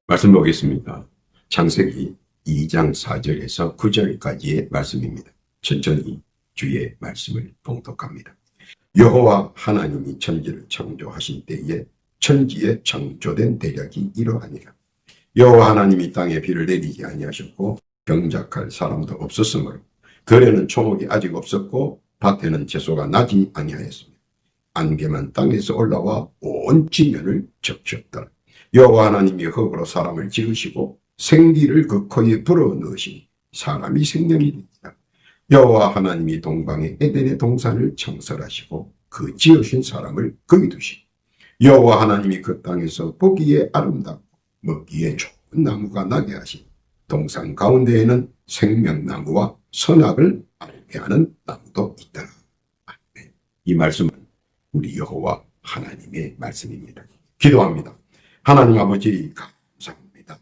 말씀 보겠습니다. 창세기 2장 4절에서 9절까지의 말씀입니다. 천천히 주의 말씀을 봉독합니다. 여호와 하나님이 천지를 창조하신 때에 천지에 창조된 대략이 이러하니라. 여호와 하나님이 땅에 비를 내리지 아니하셨고 경작할 사람도 없었으므로 들에는 초목이 아직 없었고 밭에는 채소가 나지 아니하였습니다. 안개만 땅에서 올라와 온 지면을 적셨더라. 여호와 하나님이 흙으로 사람을 지으시고 생기를 그 코에 불어넣으시니 사람이 생명이 됩니다. 여호와 하나님이 동방의 에덴의 동산을 창설하시고 그 지으신 사람을 거기 두시고 여호와 하나님이 그 땅에서 보기에 아름답고 먹기에 좋은 나무가 나게 하시니 동산 가운데에는 생명나무와 선악을 알게 하는 나무도 있더라. 아멘. 이 말씀은 우리 여호와 하나님의 말씀입니다. 기도합니다. 하나님 아버지 감사합니다.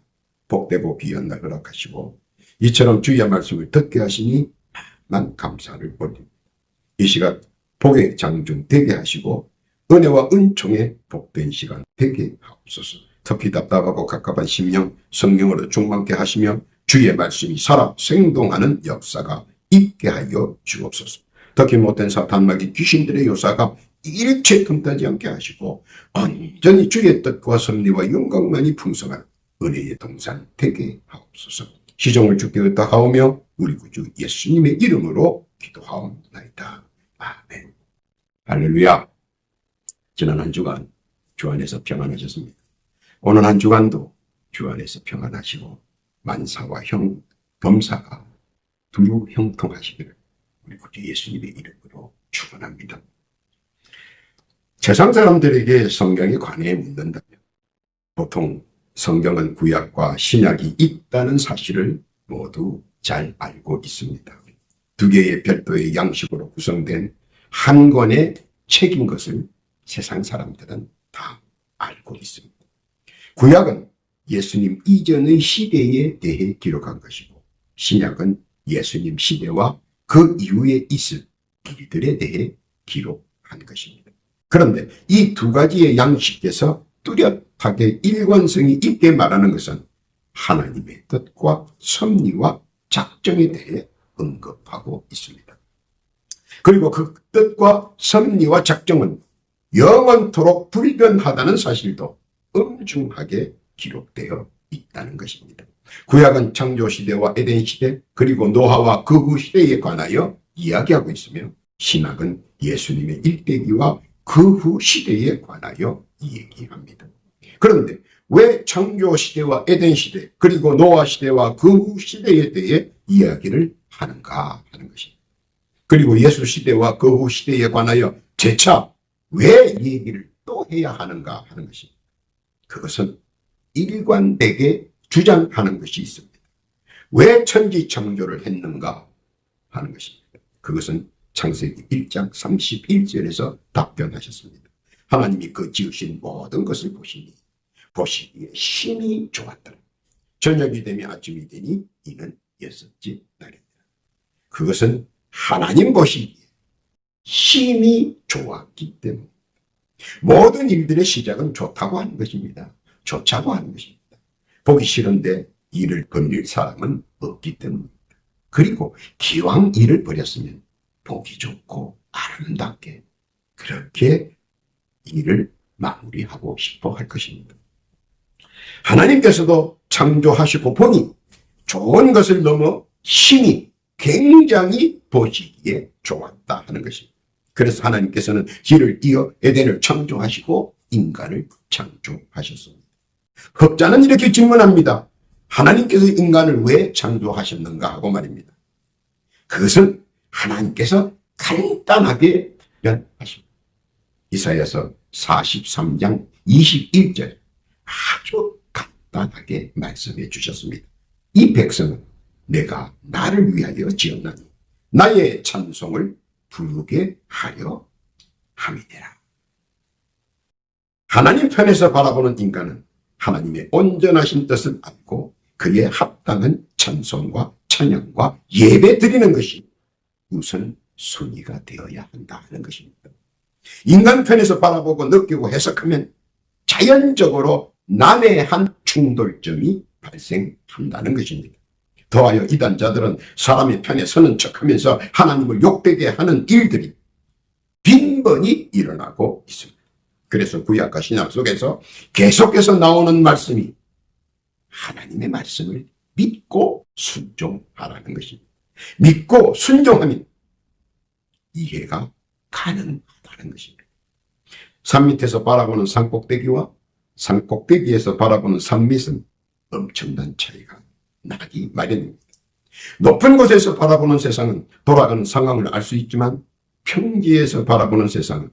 복되고 귀한 날 허락하시고 이처럼 주의 말씀을 듣게 하시니 난 감사를 올립니다. 이 시간 복의 장중 되게 하시고 은혜와 은총의 복된 시간 되게 하옵소서. 특히 답답하고 갑갑한 심령 성령으로 충만케 하시며 주의 말씀이 살아 생동하는 역사가 있게 하여 주옵소서. 특히 못된 사탄마귀 귀신들의 요사가 일체 틈타지 않게 하시고 온전히 주의 뜻과 섭리와 영광만이 풍성한 은혜의 동산 되게 하옵소서. 시종을 주께 의탁하오며 우리 구주 예수님의 이름으로 기도하옵나이다. 아멘. 할렐루야. 지난 한 주간 주 안에서 평안하셨습니다. 오늘 한 주간도 주 안에서 평안하시고 만사와 범사가 두루 형통하시기를 우리 구주 예수님의 이름으로 축원합니다. 세상 사람들에게 성경에 관해 묻는다면 보통 성경은 구약과 신약이 있다는 사실을 모두 잘 알고 있습니다. 두 개의 별도의 양식으로 구성된 한 권의 책인 것을 세상 사람들은 다 알고 있습니다. 구약은 예수님 이전의 시대에 대해 기록한 것이고 신약은 예수님 시대와 그 이후에 있을 일들에 대해 기록한 것입니다. 그런데 이 두 가지의 양식에서 뚜렷하게 일관성이 있게 말하는 것은 하나님의 뜻과 섭리와 작정에 대해 언급하고 있습니다. 그리고 그 뜻과 섭리와 작정은 영원토록 불변하다는 사실도 엄중하게 기록되어 있다는 것입니다. 구약은 창조시대와 에덴시대 그리고 노아와 그 후 시대에 관하여 이야기하고 있으며 신약은 예수님의 일대기와 그 후 시대에 관하여 얘기합니다. 그런데 왜 창조시대와 에덴시대 그리고 노아시대와 그 후 시대에 대해 이야기를 하는가 하는 것입니다. 그리고 예수시대와 그 후 시대에 관하여 재차 왜 얘기를 또 해야 하는가 하는 것입니다. 그것은 일관되게 주장하는 것이 있습니다. 왜 천지 창조를 했는가 하는 것입니다. 그것은 창세기 1장 31절에서 답변하셨습니다. 하나님이 그 지으신 모든 것을 보시기에 심히 좋았더라. 저녁이 되면 아침이 되니 이는 여섯째 날이니라. 그것은 하나님 보시기에 심히 좋았기 때문입니다. 모든 일들의 시작은 좋다고 하는 것입니다. 좋자고 하는 것입니다. 보기 싫은데 일을 벌릴 사람은 없기 때문입니다. 그리고 기왕 일을 벌였으면 보기 좋고 아름답게 그렇게 일을 마무리하고 싶어 할 것입니다. 하나님께서도 창조하시고 보니 좋은 것을 넘어 심히 굉장히 보시기에 좋았다 하는 것입니다. 그래서 하나님께서는 길을 이어 에덴을 창조하시고 인간을 창조하셨습니다. 학자는 이렇게 질문합니다. 하나님께서 인간을 왜 창조하셨는가 하고 말입니다. 그것은 하나님께서 간단하게 답변하십니다. 이사야서 43장 21절 아주 간단하게 말씀해 주셨습니다. 이 백성은 내가 나를 위하여 지었나니 나의 찬송을 부르게 하려 함이니라. 하나님 편에서 바라보는 인간은 하나님의 온전하신 뜻을 알고 그에 합당한 찬송과 찬양과 예배 드리는 것이 우선 순위가 되어야 한다 하는 것입니다. 인간 편에서 바라보고 느끼고 해석하면 자연적으로 난해한 충돌점이 발생한다는 것입니다. 더하여 이단자들은 사람의 편에 서는 척하면서 하나님을 욕되게 하는 일들이 빈번히 일어나고 있습니다. 그래서 구약과 신약 속에서 계속해서 나오는 말씀이 하나님의 말씀을 믿고 순종하라는 것입니다. 믿고 순종하면 이해가 가능하다는 것입니다. 산 밑에서 바라보는 산꼭대기와 산꼭대기에서 바라보는 산 밑은 엄청난 차이가 나기 마련입니다. 높은 곳에서 바라보는 세상은 돌아가는 상황을 알 수 있지만 평지에서 바라보는 세상은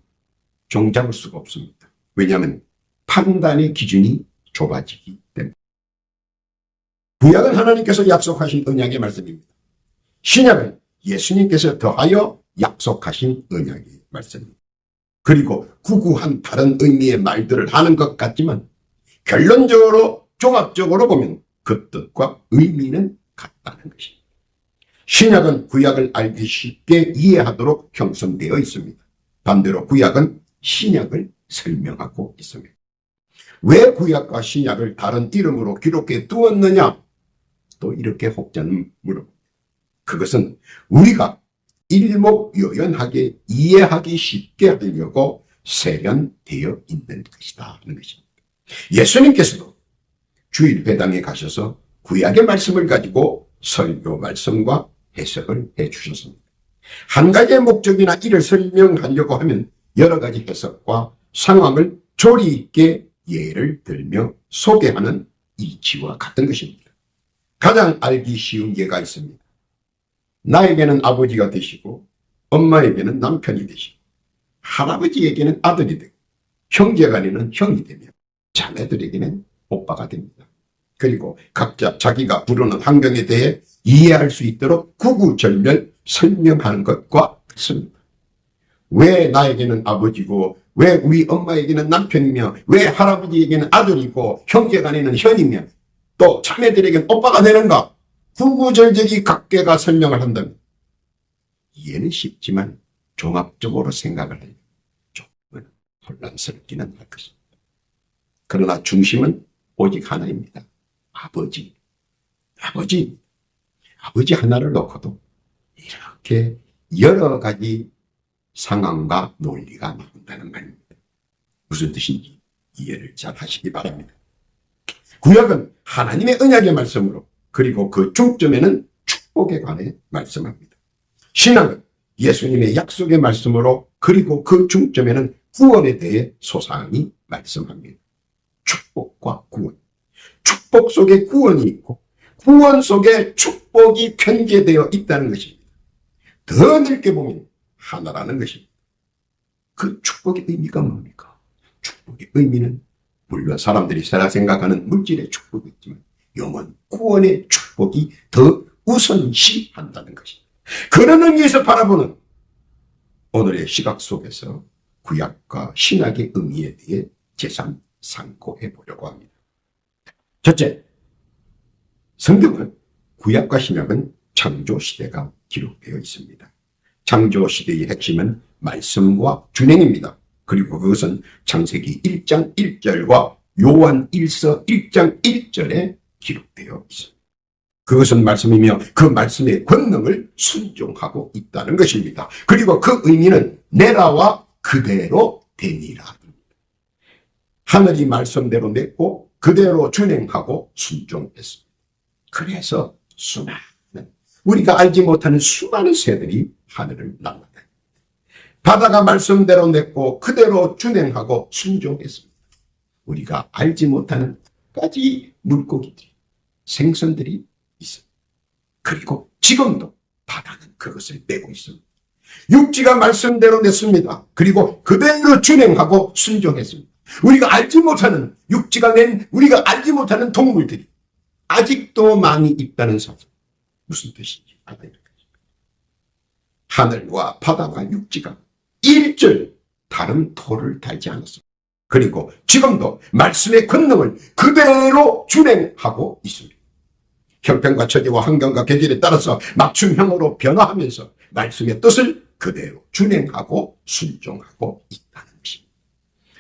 종잡을 수가 없습니다. 왜냐하면 판단의 기준이 좁아지기 때문에. 구약은 하나님께서 약속하신 언약의 말씀입니다. 신약은 예수님께서 더하여 약속하신 언약의 말씀입니다. 그리고 구구한 다른 의미의 말들을 하는 것 같지만 결론적으로 종합적으로 보면 그 뜻과 의미는 같다는 것입니다. 신약은 구약을 알기 쉽게 이해하도록 형성되어 있습니다. 반대로 구약은 신약을 설명하고 있습니다. 왜 구약과 신약을 다른 이름으로 기록해 두었느냐? 또 이렇게 혹자는 물어봅니다. 그것은 우리가 일목요연하게 이해하기 쉽게 하려고 세련되어 있는 것이다 하는 것입니다. 예수님께서도 주일 회당에 가셔서 구약의 말씀을 가지고 설교 말씀과 해석을 해 주셨습니다. 한 가지의 목적이나 이를 설명하려고 하면 여러 가지 해석과 상황을 조리 있게 예를 들며 소개하는 이치와 같은 것입니다. 가장 알기 쉬운 예가 있습니다. 나에게는 아버지가 되시고 엄마에게는 남편이 되시고 할아버지에게는 아들이 되고 형제간에는 형이 되며 자매들에게는 오빠가 됩니다. 그리고 각자 자기가 부르는 환경에 대해 이해할 수 있도록 구구절절 설명하는 것과 같습니다. 왜 나에게는 아버지고 왜 우리 엄마에게는 남편이며 왜 할아버지에게는 아들이고 형제간에는 형이며 또 자매들에게는 오빠가 되는가? 구구절절히 각계가 설명을 한다면 이해는 쉽지만 종합적으로 생각을 해요. 조금은 혼란스럽기는 할 것입니다. 그러나 중심은 오직 하나입니다. 아버지 하나를 놓고도 이렇게 여러 가지 상황과 논리가 나온다는 말입니다. 무슨 뜻인지 이해를 잘 하시기 바랍니다. 구약은 하나님의 언약의 말씀으로 그리고 그 중점에는 축복에 관해 말씀합니다. 신약은 예수님의 약속의 말씀으로 그리고 그 중점에는 구원에 대해 소상히 말씀합니다. 축복과 구원. 축복 속에 구원이 있고 구원 속에 축복이 편개되어 있다는 것입니다. 더 넓게 보면 하나라는 것입니다. 그 축복의 의미가 뭡니까? 축복의 의미는 물론 사람들이 생각하는 물질의 축복이 있지만 영원 구원의 축복이 더 우선시한다는 것입니다. 그런 의미에서 바라보는 오늘의 시각 속에서 구약과 신약의 의미에 대해 재산 상고해 보려고 합니다. 첫째, 성경은 구약과 신약은 창조시대가 기록되어 있습니다. 창조시대의 핵심은 말씀과 준행입니다. 그리고 그것은 창세기 1장 1절과 요한 1서 1장 1절에 기록되어 있습니다. 그것은 말씀이며 그 말씀의 권능을 순종하고 있다는 것입니다. 그리고 그 의미는 내라와 그대로 되니라. 하늘이 말씀대로 냈고 그대로 준행하고 순종했습니다. 그래서 수많은 우리가 알지 못하는 수많은 새들이 하늘을 날아다닙니다. 바다가 말씀대로 냈고 그대로 준행하고 순종했습니다. 우리가 알지 못하는 까지 물고기들이 생선들이 있습니다. 그리고 지금도 바다는 그것을 내고 있습니다. 육지가 말씀대로 냈습니다. 그리고 그대로 준행하고 순종했습니다. 우리가 알지 못하는 육지가 낸 우리가 알지 못하는 동물들이 아직도 많이 있다는 사실. 무슨 뜻인지 알아야 될 것입니다. 하늘과 바다와 육지가 일절 다른 토를 달지 않았습니다. 그리고 지금도 말씀의 권능을 그대로 준행하고 있습니다. 형편과 처지와 환경과 계절에 따라서 맞춤형으로 변화하면서 말씀의 뜻을 그대로 준행하고 순종하고 있다는 것입니다.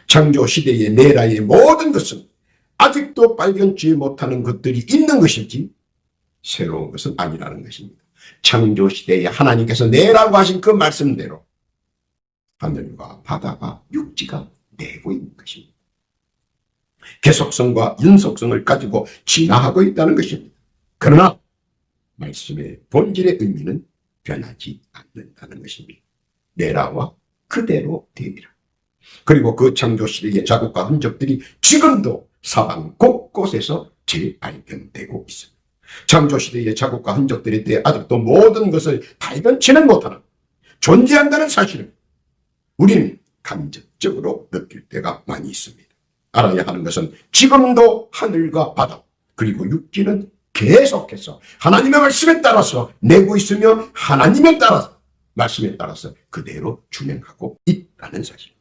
창조시대의 내라의 모든 것은 아직도 발견치 못하는 것들이 있는 것이지 새로운 것은 아니라는 것입니다. 창조시대에 하나님께서 내라고 하신 그 말씀대로 하늘과 바다가 육지가 내고 있는 것입니다. 계속성과 연속성을 가지고 진화하고 있다는 것입니다. 그러나 말씀의 본질의 의미는 변하지 않는다는 것입니다. 내라와 그대로 되리라. 그리고 그 창조시대의 자국과 흔적들이 지금도 사방 곳곳에서 재발견되고 있습니다. 창조시대의 자국과 흔적들에 대해 아직도 모든 것을 발견치는 못하는 존재한다는 사실을 우리는 간접적으로 느낄 때가 많이 있습니다. 알아야 하는 것은 지금도 하늘과 바다 그리고 육지는 계속해서 하나님의 말씀에 따라서 내고 있으며 하나님에 따라서 말씀에 따라서 그대로 준행하고 있다는 사실입니다.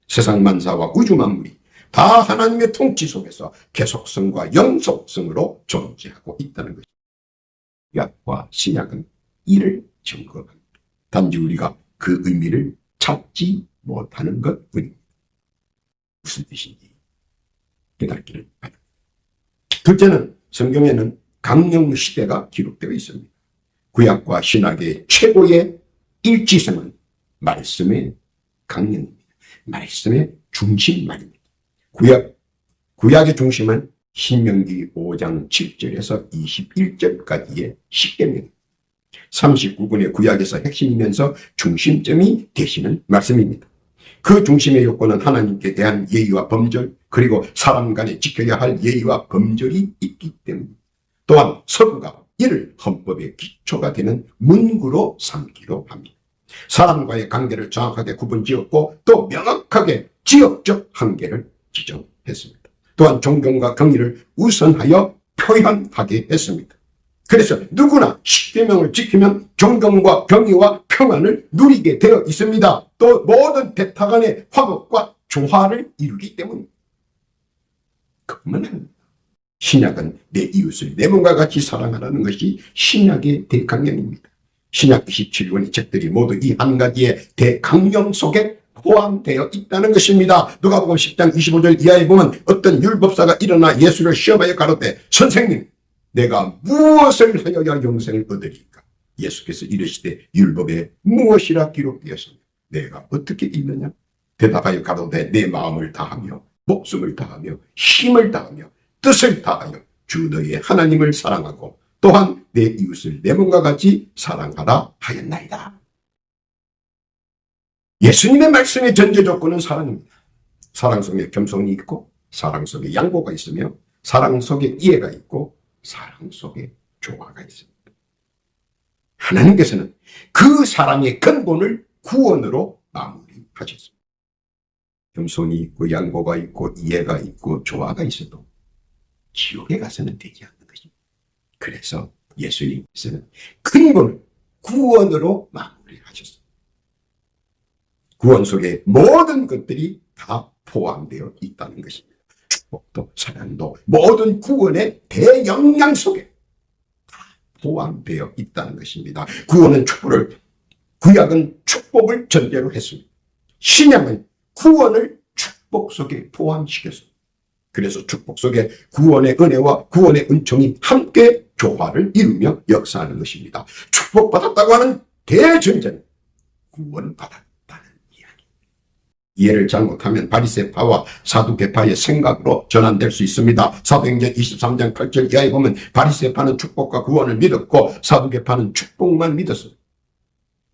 세상 만사와 우주 만물이 다 하나님의 통치 속에서 계속성과 영속성으로 존재하고 있다는 것입니다. 구약과 신약은 이를 증거합니다. 단지 우리가 그 의미를 찾지 못하는 것뿐입니다. 무슨 뜻인지 깨닫기를 바랍니다. 둘째는 성경에는 강령 시대가 기록되어 있습니다. 구약과 신약의 최고의 일치성은 말씀의 강령입니다. 말씀의 중심만입니다. 구약의 중심은 신명기 5장 7절에서 21절까지의 십계명입니다. 39권의 구약에서 핵심이면서 중심점이 되시는 말씀입니다. 그 중심의 요건은 하나님께 대한 예의와 범절 그리고 사람 간에 지켜야 할 예의와 범절이 있기 때문입니다. 또한 서구가 이를 헌법의 기초가 되는 문구로 삼기로 합니다. 사람과의 관계를 정확하게 구분지었고 또 명확하게 지역적 한계를 지정했습니다. 또한 존경과 경의를 우선하여 표현하게 했습니다. 그래서 누구나 십계명을 지키면 존경과 경의와 평안을 누리게 되어 있습니다. 또 모든 대타 간의 화목과 조화를 이루기 때문입니다. 그뿐만 아닙니다. 신약은 내 이웃을 내 몸과 같이 사랑하라는 것이 신약의 대강령입니다. 신약 27권의 책들이 모두 이 한 가지의 대강령 속에 포함되어 있다는 것입니다. 누가복음 10장 25절 이하에 보면 어떤 율법사가 일어나 예수를 시험하여 가로되 선생님 내가 무엇을 하여야 영생을 얻으리까? 예수께서 이르시되 율법에 무엇이라 기록되었습니다. 내가 어떻게 읽느냐? 대답하여 가로되 내 마음을 다하며 목숨을 다하며 힘을 다하며 뜻을 다하여 주 너의 하나님을 사랑하고 또한 내 이웃을 내 몸과 같이 사랑하라 하였나이다. 예수님의 말씀의 전제 조건은 사랑입니다. 사랑 속에 겸손이 있고 사랑 속에 양보가 있으며 사랑 속에 이해가 있고 사랑 속에 조화가 있습니다. 하나님께서는 그 사랑의 근본을 구원으로 마무리하셨습니다. 겸손이 있고 양보가 있고 이해가 있고 조화가 있어도 지옥에 가서는 되지 않는 것입니다. 그래서 예수님께서는 근본을 구원으로 마무리하셨습니다. 구원 속에 모든 것들이 다 포함되어 있다는 것입니다. 축복도 사랑도 모든 구원의 대영양 속에 다 포함되어 있다는 것입니다. 구약은 축복을 전제로 했습니다. 신약은 구원을 축복 속에 포함시켰습니다. 그래서 축복 속에 구원의 은혜와 구원의 은총이 함께 조화를 이루며 역사하는 것입니다. 축복받았다고 하는 대전제는 구원받았다는 이야기. 이해를 잘못하면 바리새파와 사두개파의 생각으로 전환될 수 있습니다. 사도행전 23장 8절 이하에 보면 바리새파는 축복과 구원을 믿었고 사두개파는 축복만 믿었습니다.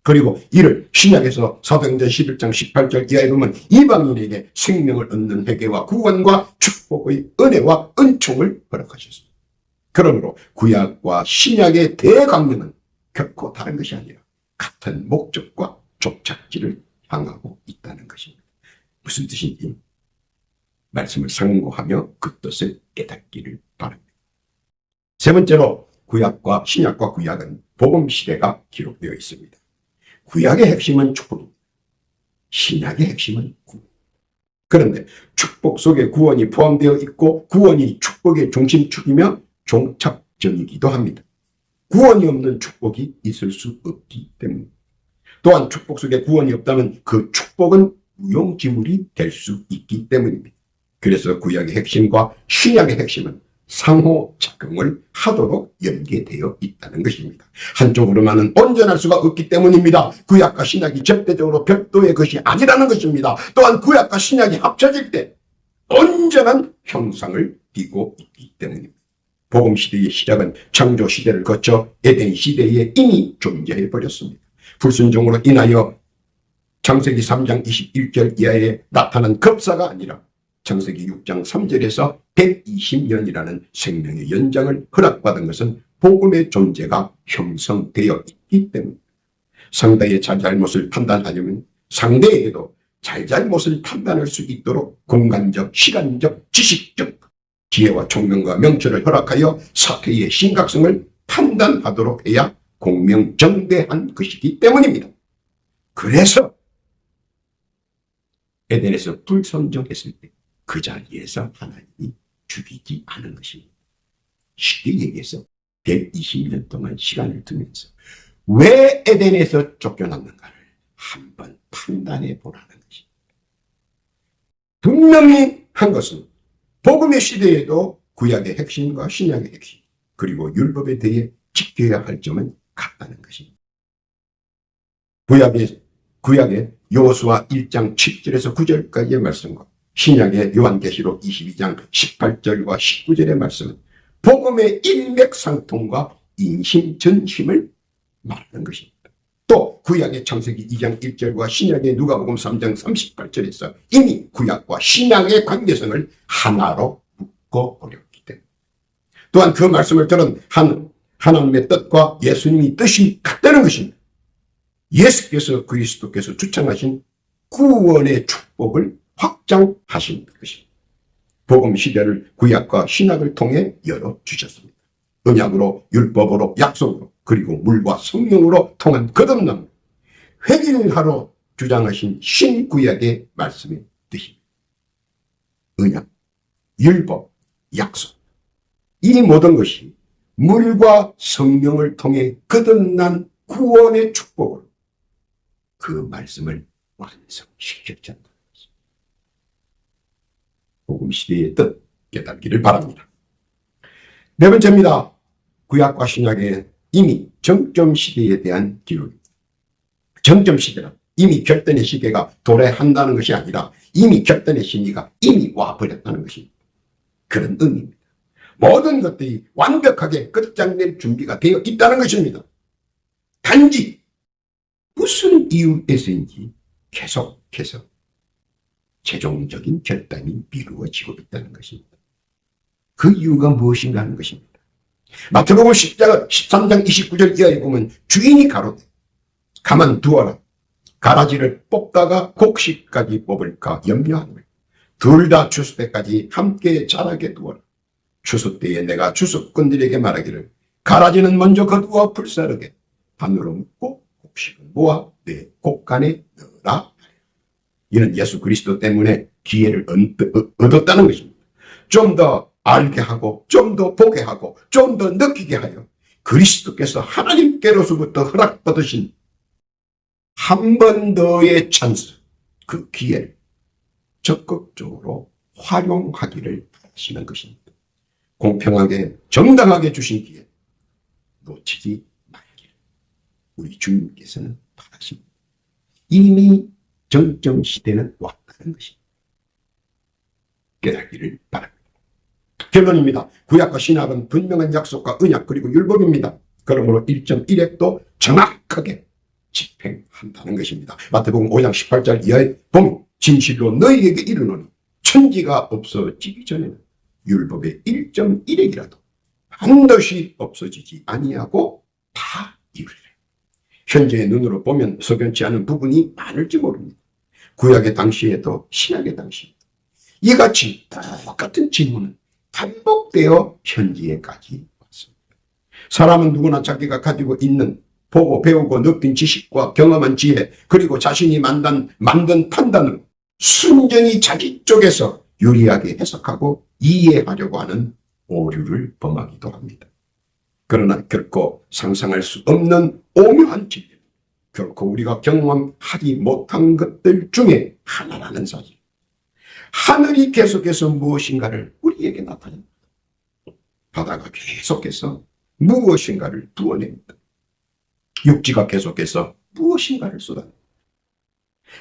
그리고 이를 신약에서 사도행전 11장 18절 이하에 보면 이방인에게 생명을 얻는 회개와 구원과 축복의 은혜와 은총을 허락하셨습니다. 그러므로 구약과 신약의 대강령은 결코 다른 것이 아니라 같은 목적과 족착지를 향하고 있다는 것입니다. 무슨 뜻인지 말씀을 상고하며 그 뜻을 깨닫기를 바랍니다. 세 번째로 구약과 신약과 구약은 복음 시대가 기록되어 있습니다. 구약의 핵심은 축복입니다. 신약의 핵심은 구원. 그런데 축복 속에 구원이 포함되어 있고 구원이 축복의 중심축이며 종착점이기도 합니다. 구원이 없는 축복이 있을 수 없기 때문입니다. 또한 축복 속에 구원이 없다면 그 축복은 무용지물이 될 수 있기 때문입니다. 그래서 구약의 핵심과 신약의 핵심은 상호 작용을 하도록 연계되어 있다는 것입니다. 한쪽으로만은 온전할 수가 없기 때문입니다. 구약과 신약이 절대적으로 별도의 것이 아니라는 것입니다. 또한 구약과 신약이 합쳐질 때 온전한 형상을 띠고 있기 때문입니다. 복음 시대의 시작은 창조 시대를 거쳐 에덴 시대에 이미 존재해 버렸습니다. 불순종으로 인하여 창세기 3장 21절 이하에 나타난 급사가 아니라 창세기 6장 3절에서 120년이라는 생명의 연장을 허락받은 것은 복음의 존재가 형성되어 있기 때문입니다. 상대의 잘잘못을 판단하려면 상대에게도 잘잘못을 판단할 수 있도록 공간적, 시간적, 지식적 지혜와 총명과 명철을 허락하여 사태의 심각성을 판단하도록 해야 공명정대한 것이기 때문입니다. 그래서 에덴에서 불순종했을 때 그 자리에서 하나님이 죽이지 않은 것입니다. 쉽게 얘기해서 120년 동안 시간을 두면서 왜 에덴에서 쫓겨났는가를 한번 판단해 보라는 것입니다. 분명히 한 것은 복음의 시대에도 구약의 핵심과 신약의 핵심 그리고 율법에 대해 지켜야 할 점은 같다는 것입니다. 구약의 여호수아 1장 7절에서 9절까지의 말씀과 신약의 요한계시록 22장 18절과 19절의 말씀은 복음의 일맥상통과 인심전심을 말하는 것입니다. 또 구약의 창세기 2장 1절과 신약의 누가복음 3장 38절에서 이미 구약과 신약의 관계성을 하나로 묶어버렸기 때문에 또한 그 말씀을 들은 하나님의 뜻과 예수님의 뜻이 같다는 것입니다. 예수께서 그리스도께서 주창하신 구원의 축복을 확장하신 것입니다. 복음 시대를 구약과 신약을 통해 열어주셨습니다. 언약으로, 율법으로, 약속으로, 그리고 물과 성령으로 통한 거듭남, 회개하러 주장하신 신구약의 말씀의 뜻입니다. 언약, 율법, 약속, 이 모든 것이 물과 성령을 통해 거듭난 구원의 축복으로 그 말씀을 완성시켰잖아요. 복음 시대의 뜻 깨닫기를 바랍니다. 네 번째입니다. 구약과 신약의 이미 정점 시대에 대한 기록입니다. 정점 시대는 이미 결단의 시대가 도래한다는 것이 아니라 이미 결단의 시기가 이미 와버렸다는 것입니다. 그런 의미입니다. 모든 것들이 완벽하게 끝장낼 준비가 되어 있다는 것입니다. 단지 무슨 이유에서인지 계속해서 최종적인 결단이 미루어지고 있다는 것입니다. 그 이유가 무엇인가 하는 것입니다. 마태복음 13장 29절 이하에 보면 주인이 가로되 가만두어라. 가라지를 뽑다가 곡식까지 뽑을까 염려하노라. 둘 다 추수 때까지 함께 자라게 두어라. 추수 때에 내가 주수꾼들에게 말하기를 가라지는 먼저 거두어 불사르게 반으로 묶고 곡식을 모아 내 곡간에 넣으라. 이는 예수 그리스도 때문에 기회를 얻었다는 것입니다. 좀 더 알게 하고 좀 더 보게 하고 좀 더 느끼게 하여 그리스도께서 하나님께로서부터 허락받으신 한 번 더의 찬스, 그 기회를 적극적으로 활용하기를 바라시는 것입니다. 공평하게 정당하게 주신 기회 놓치지 말기를 우리 주님께서는 바라십니다. 이미 정점 시대는 왔다는 것입니다. 깨닫기를 바랍니다. 결론입니다. 구약과 신약은 분명한 약속과 언약 그리고 율법입니다. 그러므로 1.1핵도 정확하게 집행한다는 것입니다. 마태복음 5장 18절 이하에 보면 진실로 너희에게 이르노니 천지가 없어지기 전에는 율법의 1.1핵이라도 반드시 없어지지 아니하고 다 이루리라. 현재의 눈으로 보면 석연치 않은 부분이 많을지 모릅니다. 구약의 당시에도 신약의 당시에도 이같이 똑같은 질문은 반복되어 현재까지 왔습니다. 사람은 누구나 자기가 가지고 있는 보고 배우고 느낀 지식과 경험한 지혜 그리고 자신이 만든 판단으로 순전히 자기 쪽에서 유리하게 해석하고 이해하려고 하는 오류를 범하기도 합니다. 그러나 결코 상상할 수 없는 오묘한 진리, 결코 우리가 경험하지 못한 것들 중에 하나라는 사실. 하늘이 계속해서 무엇인가를 우리에게 나타냅니다. 바다가 계속해서 무엇인가를 부어냅니다. 육지가 계속해서 무엇인가를 쏟아냅니다.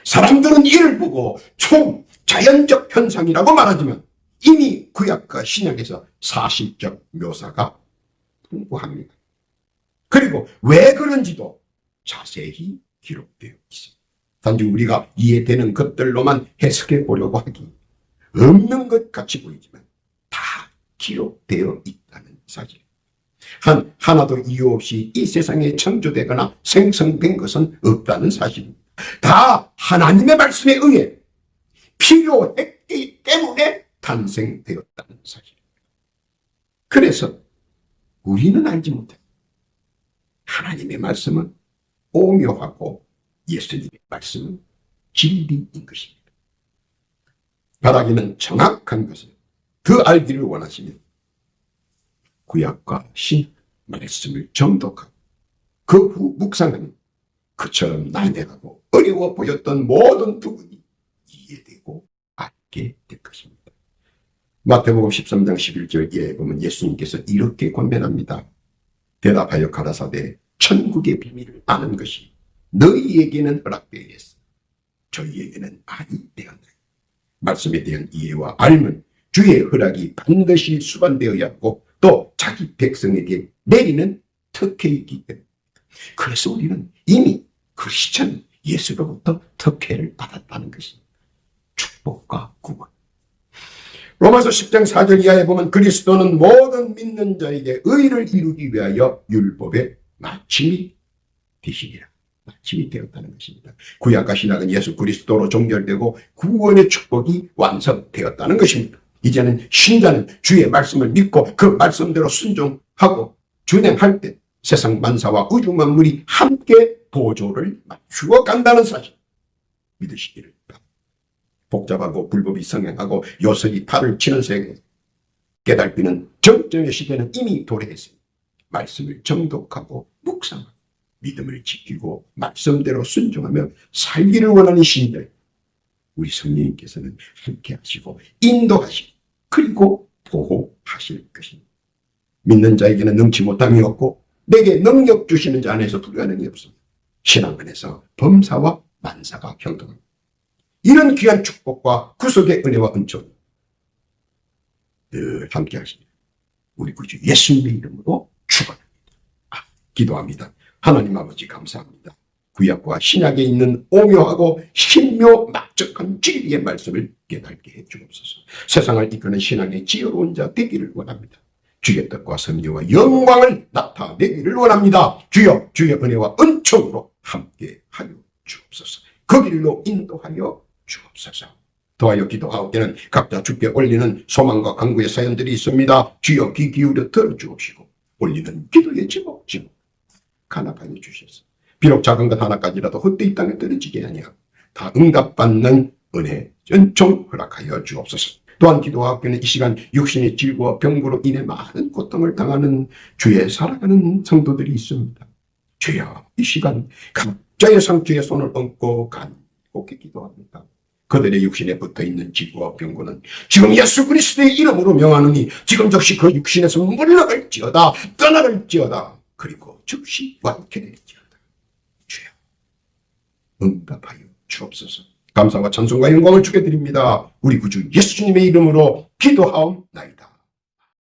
사람들은 이를 보고 초자연적 현상이라고 말하지만 이미 구약과 신약에서 사실적 묘사가 풍부합니다. 그리고 왜 그런지도 자세히 기록되어 있습니다. 단지 우리가 이해되는 것들로만 해석해 보려고 하기 없는 것 같이 보이지만 다 기록되어 있다는 사실. 하나도 이유 없이 이 세상에 창조되거나 생성된 것은 없다는 사실입니다. 다 하나님의 말씀에 의해 필요했기 때문에 탄생되었다는 사실입니다. 그래서 우리는 알지 못해. 하나님의 말씀은 오묘하고 예수님의 말씀은 진리인 것입니다. 바라기는 정확한 것을 더 알기를 원하시면 구약과 신 말씀을 정독하고 그 후 묵상하면 그처럼 난해하고 어려워 보였던 모든 부분이 이해되고 알게 될 것입니다. 마태복음 13장 11절에 보면 예수님께서 이렇게 권면합니다. 대답하여 가라사대 천국의 비밀을 아는 것이 너희에게는 허락되었으나 저희에게는 아니 되었나니. 말씀에 대한 이해와 알면 주의 허락이 반드시 수반되어야 하고 또 자기 백성에게 내리는 특혜이기 때문입니다. 그래서 우리는 이미 크리스천 예수로부터 특혜를 받았다는 것입니다. 축복과 구원. 로마서 10장 4절 이하에 보면 그리스도는 모든 믿는 자에게 의를 이루기 위하여 율법의 마침이 되시니라. 마침이 되었다는 것입니다. 구약과 신약은 예수 그리스도로 종결되고 구원의 축복이 완성되었다는 것입니다. 이제는 신자는 주의 말씀을 믿고 그 말씀대로 순종하고 준행할 때 세상 만사와 우주 만물이 함께 보조를 맞추어 간다는 사실 믿으시기를 바랍니다. 복잡하고 불법이 성행하고 요술이 팔을 치는 세계 깨달기는 정점의 시대는 이미 도래했습니다. 말씀을 정독하고 묵상하고 믿음을 지키고 말씀대로 순종하며 살기를 원하는 신들 우리 성령님께서는 함께 하시고 인도하시고 그리고 보호하실 것입니다. 믿는 자에게는 능치 못함이 없고 내게 능력 주시는 자 안에서 불가능이 없습니다. 신앙 안에서 범사와 만사가 형통합니다. 이런 귀한 축복과 구속의 은혜와 은총이 늘 함께 하시니 우리 구주 예수님의 이름으로 축원합니다. 기도합니다. 하나님 아버지 감사합니다. 구약과 신약에 있는 오묘하고 신묘막적한 진리의 말씀을 깨닫게 해 주옵소서. 세상을 이끄는 신앙의 지혜로운 자 되기를 원합니다. 주의 뜻과 섭리와 영광을 나타내기를 원합니다. 주여 주의 은혜와 은총으로 함께하여 주옵소서. 그 길로 인도하여 주옵소서. 더하여 기도하옵기는 각자 주께 올리는 소망과 간구의 사연들이 있습니다. 주여 귀 기울여 들어주옵시고 올리는 기도의 제목 간합하여 주셔서 비록 작은 것 하나까지라도 헛되이 땅에 떨어지게 아니하고 다 응답받는 은혜 은총 허락하여 주옵소서. 또한 기도하옵기는 이 시간 육신의 질과 병으로 인해 많은 고통을 당하는 주의 살아가는 성도들이 있습니다. 주여 이 시간 각자의 상처에 손을 얹고 간곡히 기도합니다. 그들의 육신에 붙어있는 질과 병고는 지금 예수 그리스도의 이름으로 명하노니 지금 즉시 그 육신에서 물러갈지어다 떠나갈지어다 그리고 즉시 완쾌될지어다. 주여 응답하여 주옵소서. 감사와 찬송과 영광을 주게 드립니다. 우리 구주 예수님의 이름으로 기도하옵나이다.